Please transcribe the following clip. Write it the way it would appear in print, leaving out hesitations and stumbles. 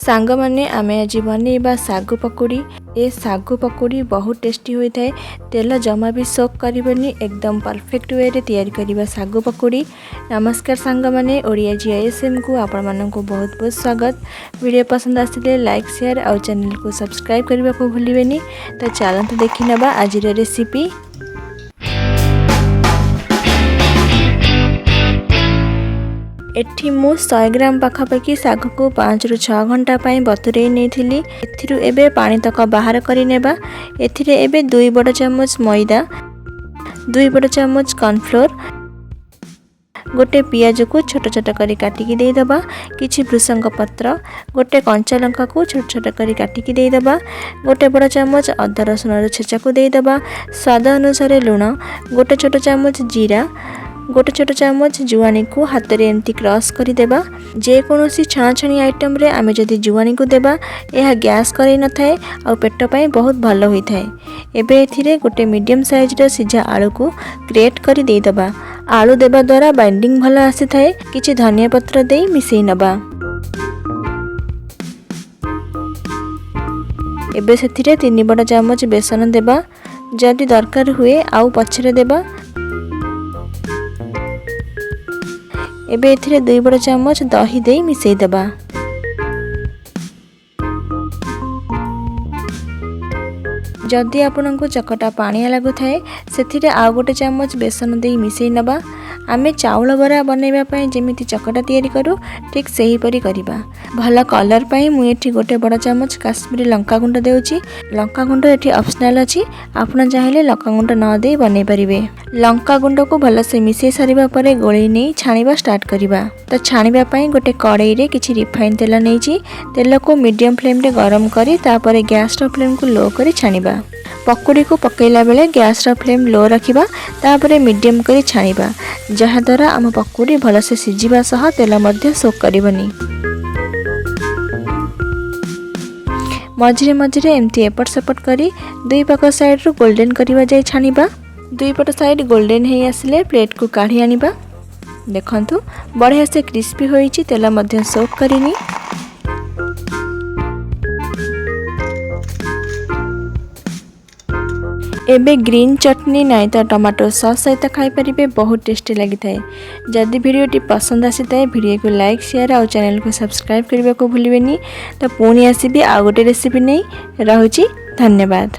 सांग माने आमे आज बनैबा सागु पकुड़ी। ए सागु पकुड़ी बहुत टेस्टी होता है। तेल जमा भी सोक करबनी, एकदम परफेक्ट वे रे तैयारी करिबा सागु पकुड़ी। नमस्कार सांग माने, ओडियाज्हिasm को आपण माननको बहुत बहुत स्वागत। वीडियो पसंद आसिले लाइक शेयर और चैनल को सब्सक्राइब करबा को भूलिबेनी। तो चलंतु देखि नबा आज रेसिपी। एठी मु 100 ग्राम पाखापाखि साग को 5 रु 6 घंटा पाई बतुरई नेथिली। एथिरु एबे पानी तक बाहर करि नेबा। एथिरे एबे 2 बड़ चम्मच मैदा, 2 बड़ चम्मच कॉर्नफ्लोर, गोटे पियाज को छोट छोट करी काटिकी दे दबा, किछि भृसंग पत्र, गोटे कंचा लंका को छोट छोट करी काटिकी दे दबा, गोटे बड़ चम्मच अदा रसुन छेचा को दे दबा, स्वाद अनुसार लुण, गोटे छोट चम्मच जीरा, गोटे छोट चम्मच जुआनी को हाथ रे एमती क्रश कर देबा। जे कोनोसी छाछणी आइटम रे आमे जदि जुआनी को देबा, यह गैस करे न थाए और पेट पई बहुत भलो होई थाए। एबे एथिरे गोटे मीडियम साइज रो सिझा आलू को ग्रेट कर दे दबा। आलू देबा द्वारा बाइंडिंग भलो आसी थाए। किछि धनिया पत्र देई मिसेई नबा। एबे सेथिरे 3 बड़ चम्मच बेसन देबा। जदि दरकार हुए आउ पछरे देबा। एबे एथिरे 2 बड़ चम्मच दही देई मिसेई देबा। जदि आपनको चकटा पानिया लागु थाए, सेथिरे आ गोटे चम्मच बेसन देई मिसेई नबा। आमे चाउल बरा बनैबा पई जेमिति चकटा तैयारी करू, ठीक सही परी करिबा। भला कलर पई मु एठी गोटे बड़ चम्मच काश्मीरी लंका गुंड देउची। लंका गुंड एठी ऑप्शनल अछि, आपण चाहिले लंका गुंड न देई बनै परिबे। लंका गुंड को भला से मिसेई सारिबा परे गोळी नै छाणीबा स्टार्ट करिबा। त छाणीबा पई गोटे कढ़ाई रे किछि रिफाइन तेल नैची। तेल को मीडियम फ्लेम रे गरम करी तापरे गैस रो फ्लेम को लो करी छाणीबा। पकुड़ी को पकेला बेले गैस रो फ्लेम लो रखिबा, तापरे मीडियम करी छाणीबा, जहा द्वारा आम पकुड़ी भल से सिझिबा सह तेल मध्य सोक करिबनी। मझिरे मझिरे एमती एपट सेपट करी 2 पाख साइड रो गोल्डन करिबा जाय छाणीबा। 2 पट साइड गोल्डन हे आसिले प्लेट को काढी आनिबा। देखंतु बढ़िया से क्रिस्पी होईची, तेल मध्य सोक करिनी। एबे ग्रीन चटनी नाई तो टमाटो सॉस सहित खाई परिबे, बहुत टेस्टी लगी थाए। जदि वीडियोटी पसंद आसी थाए वीडियो को लाइक शेयर और चैनल को सब्सक्राइब करबा को भूलिबेनी। तो पुणी आसीबी आ गोटे रेसिपी नै। रहुची, धन्यवाद।